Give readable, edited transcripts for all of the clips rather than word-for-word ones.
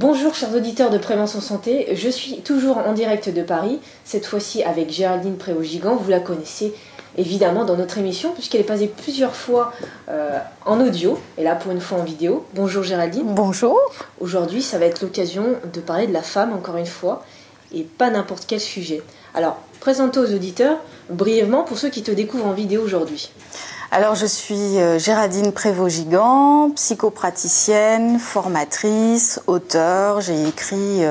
Bonjour chers auditeurs de Prévention Santé, je suis toujours en direct de Paris, cette fois-ci avec Géraldine Prévost-Gigant, vous la connaissez évidemment dans notre émission puisqu'elle est passée plusieurs fois en audio et là pour une fois en vidéo. Bonjour Géraldine. Bonjour. Aujourd'hui ça va être l'occasion de parler de la femme encore une fois et pas n'importe quel sujet. Alors présente-toi aux auditeurs brièvement pour ceux qui te découvrent en vidéo aujourd'hui. Alors je suis Géraldine Prévost-Gigant, psychopraticienne, formatrice, auteure. J'ai écrit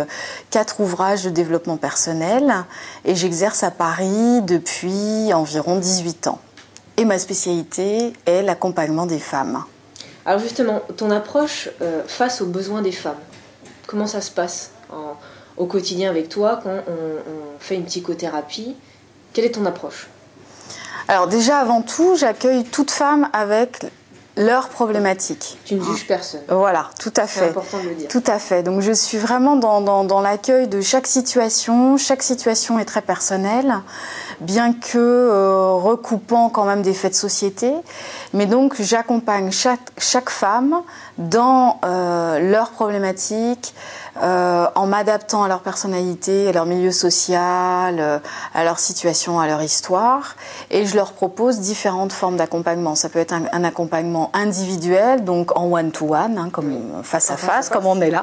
4 ouvrages de développement personnel et j'exerce à Paris depuis environ 18 ans. Et ma spécialité est l'accompagnement des femmes. Alors justement, ton approche face aux besoins des femmes, comment ça se passe au quotidien avec toi quand on fait une psychothérapie? Quelle est ton approche? Alors déjà, avant tout, j'accueille toute femme avec leurs problématiques. Tu ne juges personne. Voilà, tout à fait. C'est important de le dire. Tout à fait. Donc je suis vraiment dans l'accueil de chaque situation. Chaque situation est très personnelle, bien que recoupant quand même des faits de société. Mais donc j'accompagne chaque femme dans leurs problématiques, en m'adaptant à leur personnalité, à leur milieu social, à leur situation, à leur histoire. Et je leur propose différentes formes d'accompagnement. Ça peut être un accompagnement individuel, donc en one-to-one, comme face à face, comme on est là.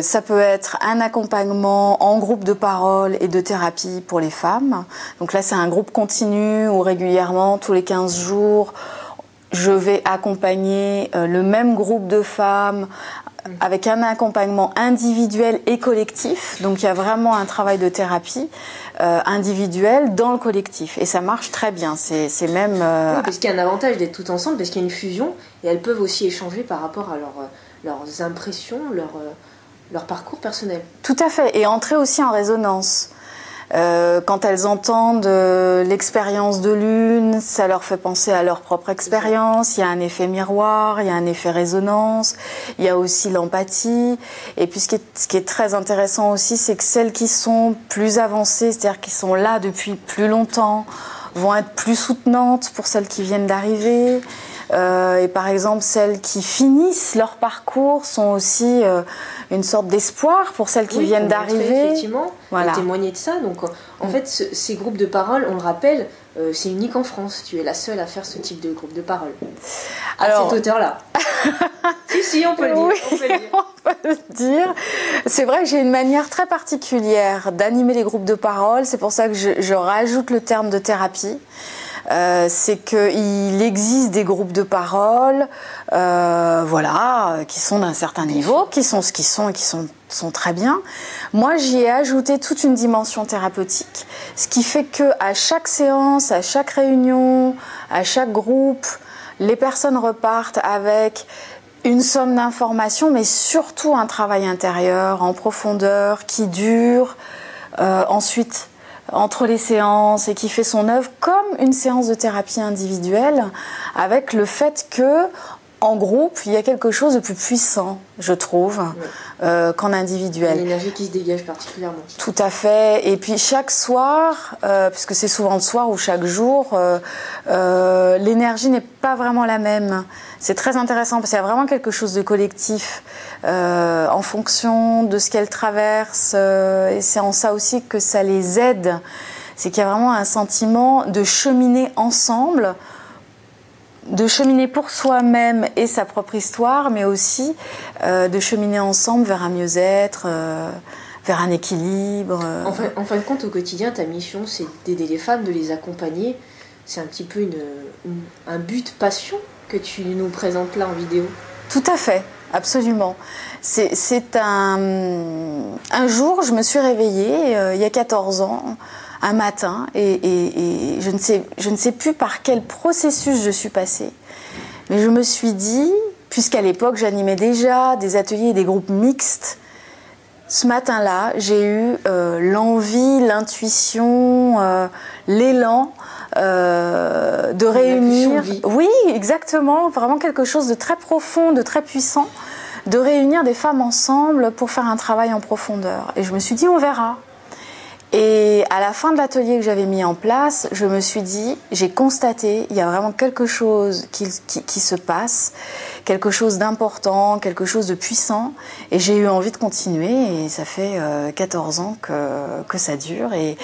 Ça peut être un accompagnement en groupe de parole et de thérapie pour les femmes. Donc là, c'est un groupe continu où régulièrement, tous les 15 jours, je vais accompagner le même groupe de femmes avec un accompagnement individuel et collectif. Donc il y a vraiment un travail de thérapie individuel dans le collectif. Et ça marche très bien. C'est même... Oui, parce qu'il y a un avantage d'être tout ensemble, parce qu'il y a une fusion, et elles peuvent aussi échanger par rapport à leurs impressions, leur parcours personnel. Tout à fait. Et entrer aussi en résonance. Quand elles entendent l'expérience de l'une, ça leur fait penser à leur propre expérience. Il y a un effet miroir, il y a un effet résonance, il y a aussi l'empathie. Et puis ce qui est très intéressant aussi, c'est que celles qui sont plus avancées, c'est-à-dire qui sont là depuis plus longtemps, vont être plus soutenantes pour celles qui viennent d'arriver. Et par exemple, celles qui finissent leur parcours sont aussi une sorte d'espoir pour celles qui viennent d'arriver. Effectivement, voilà. Témoigner de ça. Donc, en fait, ces groupes de parole, on le rappelle, c'est unique en France. Tu es la seule à faire ce type de groupe de parole. Alors, à cette hauteur-là. si, on peut le dire. Oui, on peut le dire. C'est vrai que j'ai une manière très particulière d'animer les groupes de parole. C'est pour ça que je rajoute le terme de thérapie. C'est qu'il existe des groupes de parole, qui sont d'un certain niveau, qui sont ce qu'ils sont et qui sont très bien. Moi, j'y ai ajouté toute une dimension thérapeutique, ce qui fait que à chaque séance, à chaque réunion, à chaque groupe, les personnes repartent avec une somme d'informations, mais surtout un travail intérieur en profondeur qui dure ensuite entre les séances et qui fait son œuvre comme une séance de thérapie individuelle, avec le fait que en groupe, il y a quelque chose de plus puissant, je trouve, qu'en individuel. L'énergie qui se dégage particulièrement. Tout à fait. Et puis chaque soir, puisque c'est souvent le soir ou chaque jour, l'énergie n'est pas vraiment la même. C'est très intéressant parce qu'il y a vraiment quelque chose de collectif en fonction de ce qu'elles traversent. Et c'est en ça aussi que ça les aide. C'est qu'il y a vraiment un sentiment de cheminer ensemble, de cheminer pour soi-même et sa propre histoire, mais aussi de cheminer ensemble vers un mieux-être, vers un équilibre. En fin de compte, au quotidien, ta mission, c'est d'aider les femmes, de les accompagner. C'est un petit peu un but passion que tu nous présentes là en vidéo. Tout à fait, absolument. C'est un jour, je me suis réveillée, il y a 14 ans, un matin, et je ne sais plus par quel processus je suis passée, mais je me suis dit, puisqu'à l'époque j'animais déjà des ateliers et des groupes mixtes, ce matin-là, j'ai eu l'envie, l'intuition, l'élan de réunir... Oui, exactement, vraiment quelque chose de très profond, de très puissant, de réunir des femmes ensemble pour faire un travail en profondeur. Et je me suis dit, on verra. Et à la fin de l'atelier que j'avais mis en place, je me suis dit, j'ai constaté, il y a vraiment quelque chose qui se passe, quelque chose d'important, quelque chose de puissant. Et j'ai eu envie de continuer et ça fait 14 ans que ça dure. Et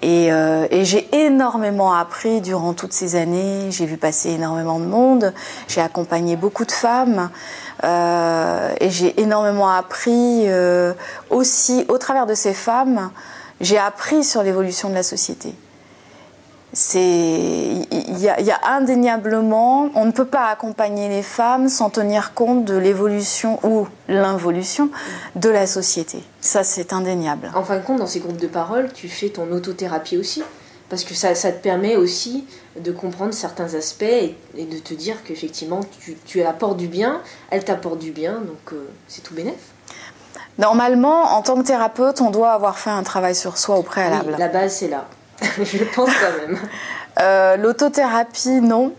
j'ai énormément appris durant toutes ces années. J'ai vu passer énormément de monde. J'ai accompagné beaucoup de femmes. Et j'ai énormément appris aussi au travers de ces femmes. J'ai appris sur l'évolution de la société. Il y a indéniablement, on ne peut pas accompagner les femmes sans tenir compte de l'évolution ou l'involution de la société. Ça, c'est indéniable. En fin de compte, dans ces groupes de parole, tu fais ton autothérapie aussi, parce que ça te permet aussi de comprendre certains aspects et de te dire qu'effectivement, tu apportes du bien, elle t'apporte du bien, donc c'est tout bénef. Normalement, en tant que thérapeute, on doit avoir fait un travail sur soi au préalable. Oui, la base, c'est là. Je pense quand même. L'autothérapie, non.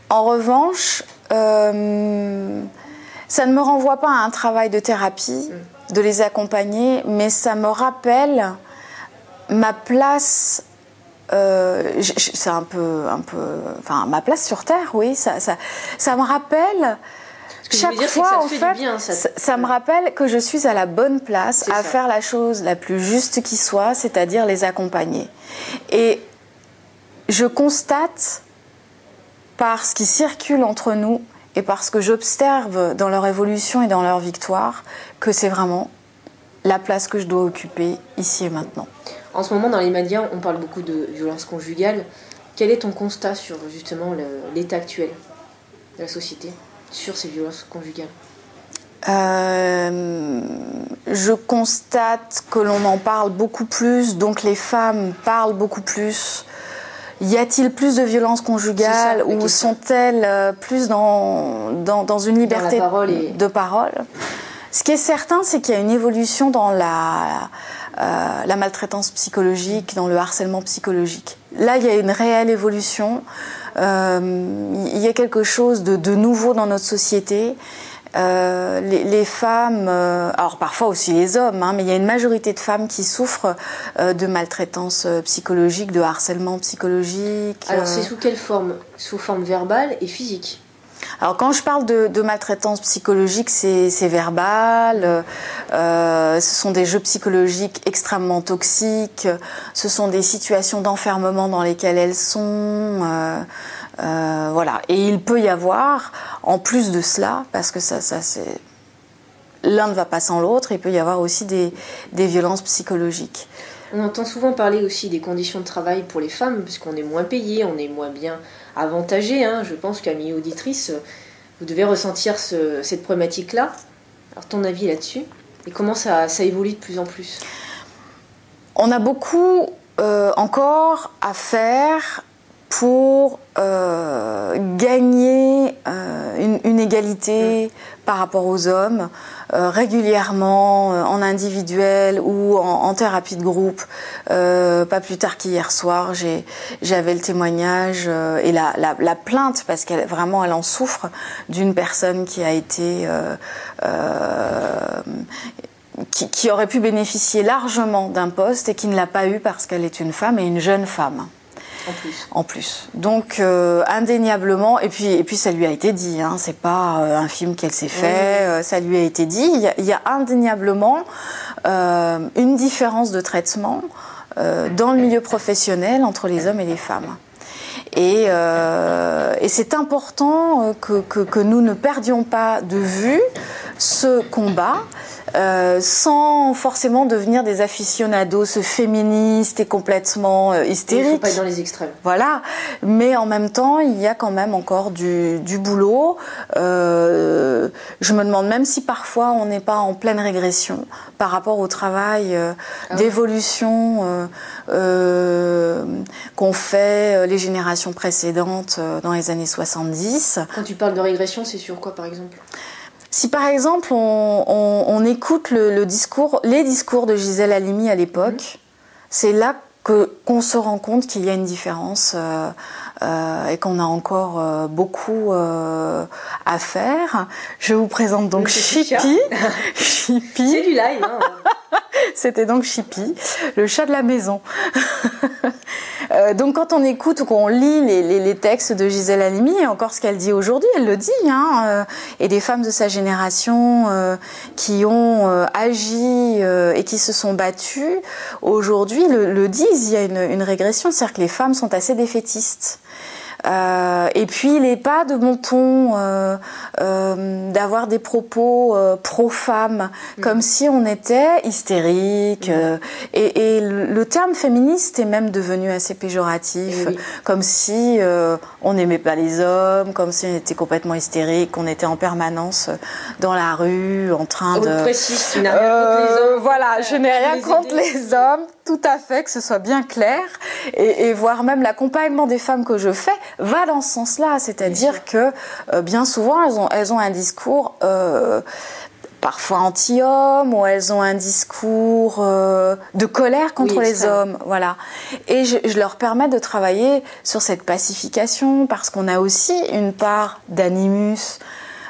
En revanche, ça ne me renvoie pas à un travail de thérapie, de les accompagner, mais ça me rappelle ma place. C'est un peu, enfin, ma place sur Terre, oui. Ça me rappelle. Chaque fois, en fait, ça me rappelle que je suis à la bonne place, à faire la chose la plus juste qui soit, c'est-à-dire les accompagner. Et je constate, par ce qui circule entre nous et par ce que j'observe dans leur évolution et dans leur victoire, que c'est vraiment la place que je dois occuper ici et maintenant. En ce moment, dans les médias, on parle beaucoup de violence conjugale. Quel est ton constat sur justement l'état actuel de la société sur ces violences conjugales? Je constate que l'on en parle beaucoup plus, donc les femmes parlent beaucoup plus. Y a-t-il plus de violences conjugales ou sont-elles plus dans une liberté de parole? Ce qui est certain, c'est qu'il y a une évolution dans la maltraitance psychologique, dans le harcèlement psychologique. Là, il y a une réelle évolution. Il y a quelque chose de nouveau dans notre société. Les femmes, alors parfois aussi les hommes, mais il y a une majorité de femmes qui souffrent de maltraitance psychologique, de harcèlement psychologique. Alors c'est sous quelle forme? Sous forme verbale et physique? Alors quand je parle de maltraitance psychologique, c'est verbal, ce sont des jeux psychologiques extrêmement toxiques, ce sont des situations d'enfermement dans lesquelles elles sont, voilà. Et il peut y avoir, en plus de cela, parce que ça c'est l'un ne va pas sans l'autre, il peut y avoir aussi des violences psychologiques. On entend souvent parler aussi des conditions de travail pour les femmes, puisqu'on est moins payé, on est moins bien avantagé. Je pense qu'amis auditrices, vous devez ressentir cette problématique-là. Alors ton avis là-dessus, et comment ça évolue de plus en plus? On a beaucoup encore à faire pour gagner une égalité par rapport aux hommes, régulièrement, en individuel ou en thérapie de groupe. Pas plus tard qu'hier soir, j'avais le témoignage et la plainte, parce qu'elle vraiment elle en souffre, d'une personne qui a été qui aurait pu bénéficier largement d'un poste et qui ne l'a pas eu parce qu'elle est une femme et une jeune femme. En plus. Donc indéniablement, et puis ça lui a été dit, c'est pas un film qu'elle s'est fait, ça lui a été dit. Il y a indéniablement une différence de traitement dans le milieu professionnel entre les hommes et les femmes. Et c'est important que nous ne perdions pas de vue ce combat, sans forcément devenir des aficionados féministes et complètement hystériques. Il ne faut pas être dans les extrêmes. Voilà, mais en même temps, il y a quand même encore du boulot. Je me demande même si parfois on n'est pas en pleine régression par rapport au travail d'évolution qu'ont fait les générations précédentes dans les années 70. Quand tu parles de régression, c'est sur quoi par exemple ? Si par exemple on écoute les discours de Gisèle Halimi à l'époque, c'est là qu'on se rend compte qu'il y a une différence et qu'on a encore beaucoup à faire. Je vous présente donc Chippy. C'est du live. C'était donc Chippy, le chat de la maison. Donc quand on écoute ou qu'on lit les textes de Gisèle Halimi, et encore ce qu'elle dit aujourd'hui, elle le dit, et des femmes de sa génération qui ont agi et qui se sont battues, aujourd'hui le disent, il y a une régression, c'est-à-dire que les femmes sont assez défaitistes. Et puis il n'est pas de bon ton d'avoir des propos pro-femmes, comme si on était hystérique. Et le terme féministe est même devenu assez péjoratif, comme si on n'aimait pas les hommes, comme si on était complètement hystérique, qu'on était en permanence dans la rue, en train de... précise, tu n'as rien contre les hommes. Voilà, je n'ai rien contre les hommes, tout à fait, que ce soit bien clair, et voire même l'accompagnement des femmes que je fais va dans ce sens-là, c'est-à-dire que bien souvent elles ont un discours parfois anti-homme, ou elles ont un discours de colère contre les hommes, voilà. Et je leur permets de travailler sur cette pacification, parce qu'on a aussi une part d'animus,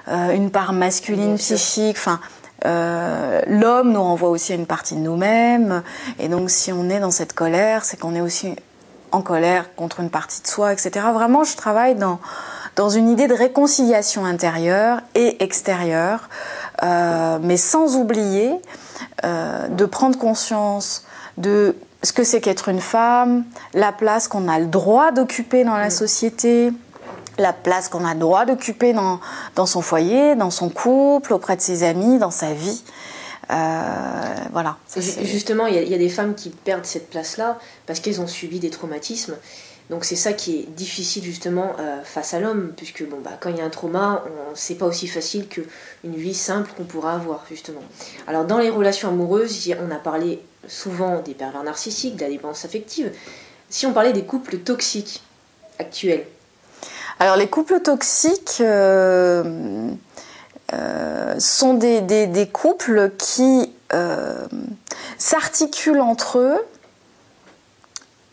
une part masculine psychique, enfin... l'homme nous renvoie aussi à une partie de nous-mêmes, et donc si on est dans cette colère, c'est qu'on est aussi en colère contre une partie de soi, etc. Vraiment, je travaille dans une idée de réconciliation intérieure et extérieure, mais sans oublier de prendre conscience de ce que c'est qu'être une femme, la place qu'on a le droit d'occuper dans la société, la place qu'on a le droit d'occuper dans son foyer, dans son couple, auprès de ses amis, dans sa vie. Voilà. Justement, il y a des femmes qui perdent cette place-là parce qu'elles ont subi des traumatismes. Donc c'est ça qui est difficile justement face à l'homme, puisque quand il y a un trauma, c'est pas aussi facile qu'une vie simple qu'on pourra avoir justement. Alors dans les relations amoureuses, on a parlé souvent des pervers narcissiques, de la dépendance affective. Si on parlait des couples toxiques actuels. Alors les couples toxiques sont des couples qui s'articulent entre eux.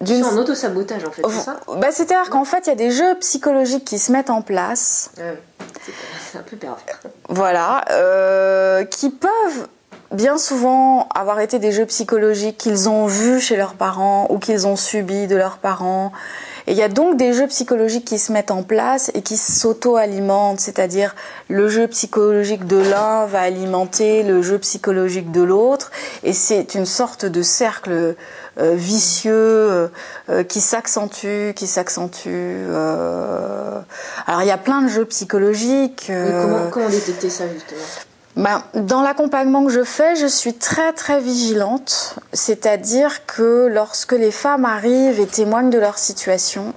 Ils sont en auto-sabotage en fait, c'est ça ? C'est-à-dire qu'en fait il y a des jeux psychologiques qui se mettent en place. C'est un peu pervers. Voilà, qui peuvent bien souvent avoir été des jeux psychologiques qu'ils ont vus chez leurs parents ou qu'ils ont subis de leurs parents. Et il y a donc des jeux psychologiques qui se mettent en place et qui s'auto-alimentent, c'est-à-dire le jeu psychologique de l'un va alimenter le jeu psychologique de l'autre, et c'est une sorte de cercle vicieux qui s'accentue. Alors il y a plein de jeux psychologiques. Comment détecter ça justement ? Dans l'accompagnement que je fais, je suis très très vigilante, c'est-à-dire que lorsque les femmes arrivent et témoignent de leur situation,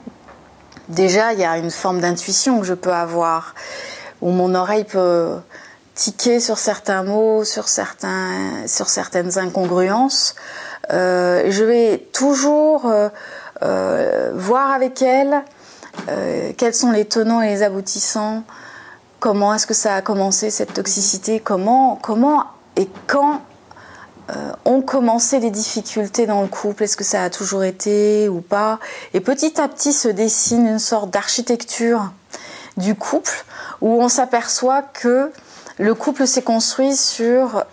déjà il y a une forme d'intuition que je peux avoir, où mon oreille peut tiquer sur certains mots, sur certaines incongruences. Je vais toujours voir avec elles quels sont les tenants et les aboutissants. Comment est-ce que ça a commencé cette toxicité ? Comment et quand ont commencé les difficultés dans le couple ? Est-ce que ça a toujours été ou pas ? Et petit à petit se dessine une sorte d'architecture du couple où on s'aperçoit que le couple s'est construit sur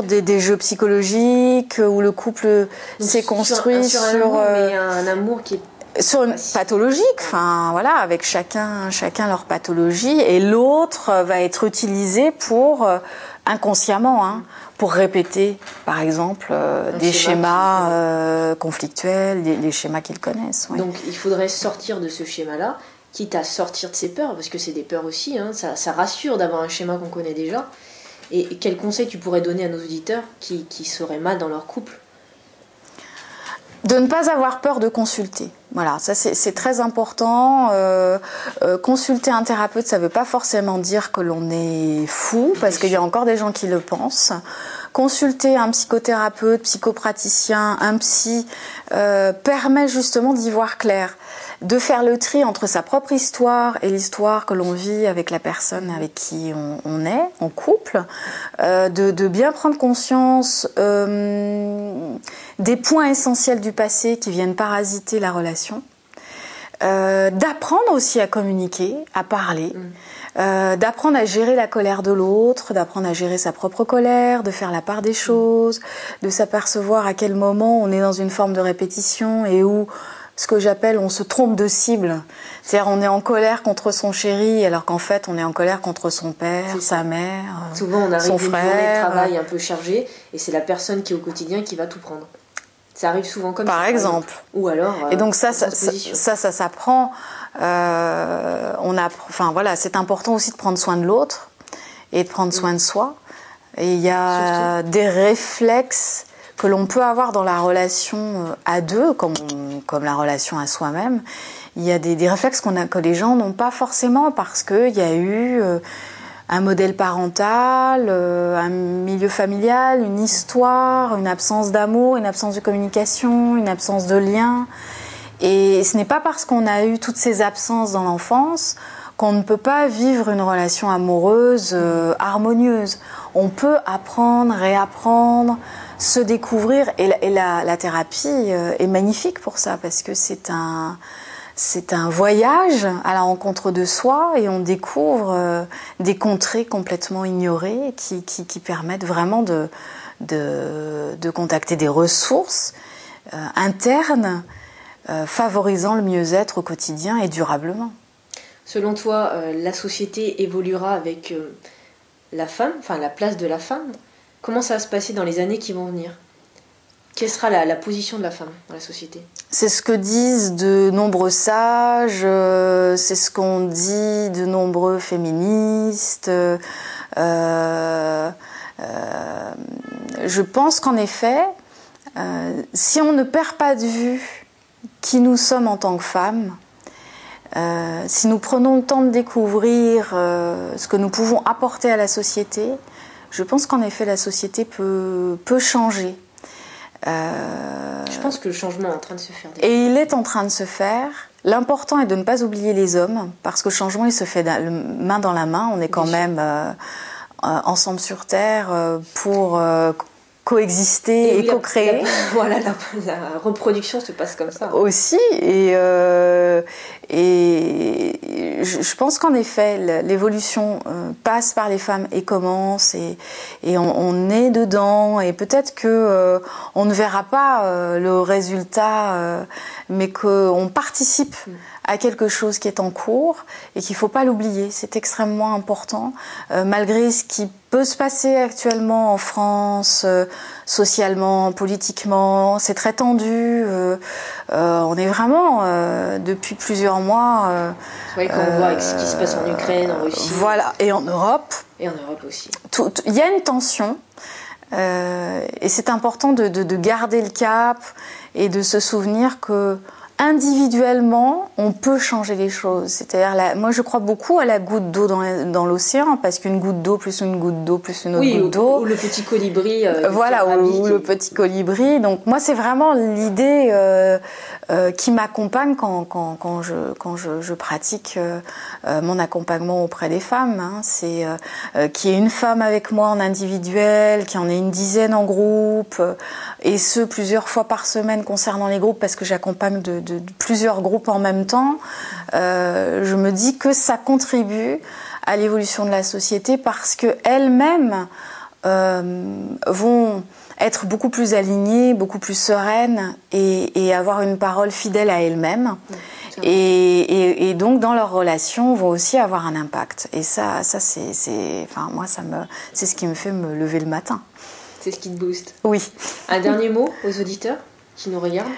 des jeux psychologiques, où le couple s'est construit sur un amour qui est sur une pathologique, avec chacun leur pathologie, et l'autre va être utilisé pour inconsciemment, pour répéter, par exemple, des schémas conflictuels, les schémas qu'ils connaissent. Ouais. Donc il faudrait sortir de ce schéma-là, quitte à sortir de ses peurs, parce que c'est des peurs aussi, ça rassure d'avoir un schéma qu'on connaît déjà. Et quel conseil tu pourrais donner à nos auditeurs qui seraient mal dans leur couple ? De ne pas avoir peur de consulter. Voilà, ça c'est très important. Consulter un thérapeute, ça ne veut pas forcément dire que l'on est fou, parce qu'il y a encore des gens qui le pensent. Consulter un psychothérapeute, psychopraticien, un psy, permet justement d'y voir clair, de faire le tri entre sa propre histoire et l'histoire que l'on vit avec la personne avec qui on est en couple, de bien prendre conscience des points essentiels du passé qui viennent parasiter la relation, d'apprendre aussi à communiquer, à parler, d'apprendre à gérer la colère de l'autre, d'apprendre à gérer sa propre colère, de faire la part des choses, de s'apercevoir à quel moment on est dans une forme de répétition et où, ce que j'appelle, on se trompe de cible. C'est-à-dire on est en colère contre son chéri alors qu'en fait on est en colère contre son père, sa mère, souvent on arrive son d'une frère. journée de travail un peu chargée et c'est la personne qui est au quotidien qui va tout prendre. Ça arrive souvent comme ça. Par exemple. Ou alors. Et donc ça s'apprend. Enfin voilà, c'est important aussi de prendre soin de l'autre et de prendre soin de soi. Et il y a des réflexes que l'on peut avoir dans la relation à deux, comme la relation à soi-même. Il y a des réflexes que les gens n'ont pas forcément parce qu'il y a eu un modèle parental, un milieu familial, une histoire, une absence d'amour, une absence de communication, une absence de lien. Et ce n'est pas parce qu'on a eu toutes ces absences dans l'enfance qu'on ne peut pas vivre une relation amoureuse harmonieuse. On peut apprendre, réapprendre, se découvrir. Et la thérapie est magnifique pour ça parce que c'est un voyage à la rencontre de soi et on découvre des contrées complètement ignorées qui permettent vraiment de contacter des ressources internes favorisant le mieux-être au quotidien et durablement. Selon toi, la société évoluera avec la femme, enfin la place de la femme. Comment ça va se passer dans les années qui vont venir ? Quelle sera la position de la femme dans la société ? C'est ce que disent de nombreux sages, c'est ce qu'ont dit de nombreux féministes. Je pense qu'en effet, si on ne perd pas de vue qui nous sommes en tant que femmes, si nous prenons le temps de découvrir ce que nous pouvons apporter à la société, je pense qu'en effet la société peut changer. Je pense que le changement est en train de se faire. Et il est en train de se faire. L'important est de ne pas oublier les hommes, parce que le changement il se fait main dans la main. On est quand même ensemble sur Terre pour coexister et co-créer. Voilà, la reproduction se passe comme ça. Aussi, et je pense qu'en effet, l'évolution passe par les femmes et commence, et on est dedans, et peut-être que on ne verra pas le résultat, mais qu'on participe à quelque chose qui est en cours et qu'il ne faut pas l'oublier. C'est extrêmement important, malgré ce qui peut se passer actuellement en France, socialement, politiquement. C'est très tendu. On est vraiment, depuis plusieurs mois... c'est vrai qu'on voit avec ce qui se passe en Ukraine, en Russie. Voilà, et en Europe. Et en Europe aussi. Il y a une tension. Et c'est important de garder le cap et de se souvenir que individuellement, on peut changer les choses. C'est-à-dire, moi, je crois beaucoup à la goutte d'eau dans l'océan, parce qu'une goutte d'eau plus une goutte d'eau plus une autre goutte d'eau. Ou le petit colibri. Voilà, ou le petit colibri. Donc, moi, c'est vraiment l'idée qui m'accompagne quand je pratique mon accompagnement auprès des femmes. Hein. C'est qu'il y ait une femme avec moi en individuel, qu'il y en ait une dizaine en groupe, et ce, plusieurs fois par semaine concernant les groupes, parce que j'accompagne de plusieurs groupes en même temps. Je me dis que ça contribue à l'évolution de la société parce qu'elles-mêmes vont être beaucoup plus alignées, beaucoup plus sereines et avoir une parole fidèle à elles-mêmes. Et donc, dans leurs relations, vont aussi avoir un impact. Et ça enfin, moi, c'est ce qui me fait me lever le matin. C'est ce qui te booste. Oui. Un dernier mot aux auditeurs qui nous regardent ?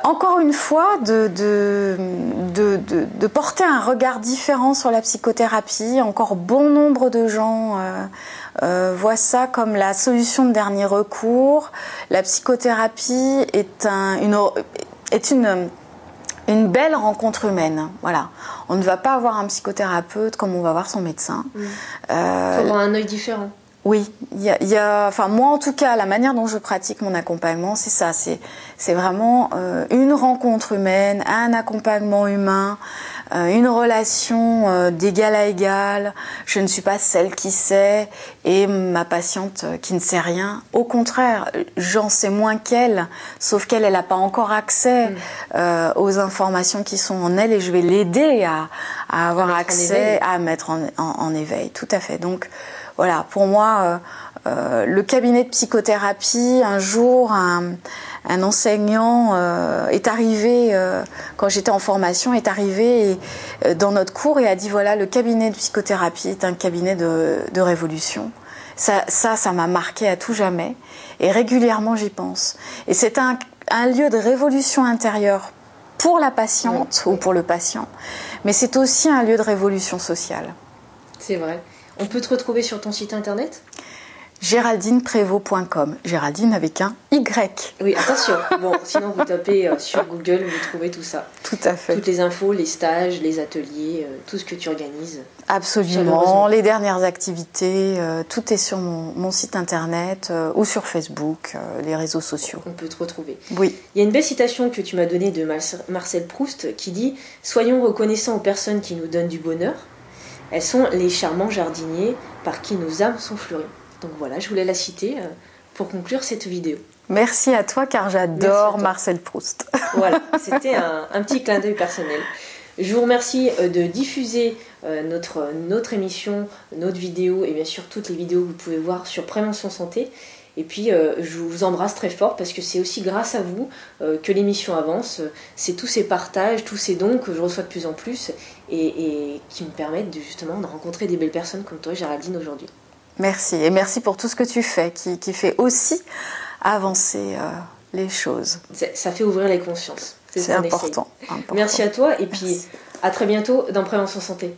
Encore une fois, de porter un regard différent sur la psychothérapie. Encore bon nombre de gens voient ça comme la solution de dernier recours. La psychothérapie est une belle rencontre humaine. Voilà. On ne va pas avoir un psychothérapeute comme on va voir son médecin. Il faut avoir un œil différent. Oui, enfin moi en tout cas, la manière dont je pratique mon accompagnement, c'est ça, c'est vraiment une rencontre humaine, un accompagnement humain, une relation d'égal à égal. Je ne suis pas celle qui sait et ma patiente qui ne sait rien. Au contraire, j'en sais moins qu'elle, sauf qu'elle n'a pas encore accès aux informations qui sont en elle et je vais l'aider à avoir accès, à mettre en éveil. Tout à fait. Donc voilà, pour moi, le cabinet de psychothérapie, un jour, un enseignant est arrivé, quand j'étais en formation, est arrivé dans notre cours et a dit, voilà, le cabinet de psychothérapie est un cabinet de révolution. Ça m'a marqué à tout jamais. Et régulièrement, j'y pense. Et c'est un lieu de révolution intérieure pour la patiente ou pour le patient, mais c'est aussi un lieu de révolution sociale. C'est vrai. On peut te retrouver sur ton site internet ? GéraldinePrévost.com. Géraldine avec un Y. Oui, attention. Bon, sinon vous tapez sur Google, vous trouvez tout ça. Tout à fait. Toutes les infos, les stages, les ateliers, tout ce que tu organises. Absolument. Les dernières activités, tout est sur mon site internet ou sur Facebook, les réseaux sociaux. On peut te retrouver. Oui. Il y a une belle citation que tu m'as donnée de Marcel Proust qui dit « Soyons reconnaissants aux personnes qui nous donnent du bonheur. Elles sont les charmants jardiniers par qui nos âmes sont fleuries. » Donc voilà, je voulais la citer pour conclure cette vidéo. Merci à toi car j'adore Marcel Proust. Voilà, c'était un petit clin d'œil personnel. Je vous remercie de diffuser notre émission, notre vidéo et bien sûr toutes les vidéos que vous pouvez voir sur Prévention Santé. Et puis je vous embrasse très fort parce que c'est aussi grâce à vous que l'émission avance. C'est tous ces partages, tous ces dons que je reçois de plus en plus et qui me permettent justement de rencontrer des belles personnes comme toi, Géraldine, aujourd'hui. Merci, et merci pour tout ce que tu fais, qui fait aussi avancer les choses. Ça fait ouvrir les consciences. C'est important. Merci à toi, et puis à très bientôt dans Prévention Santé.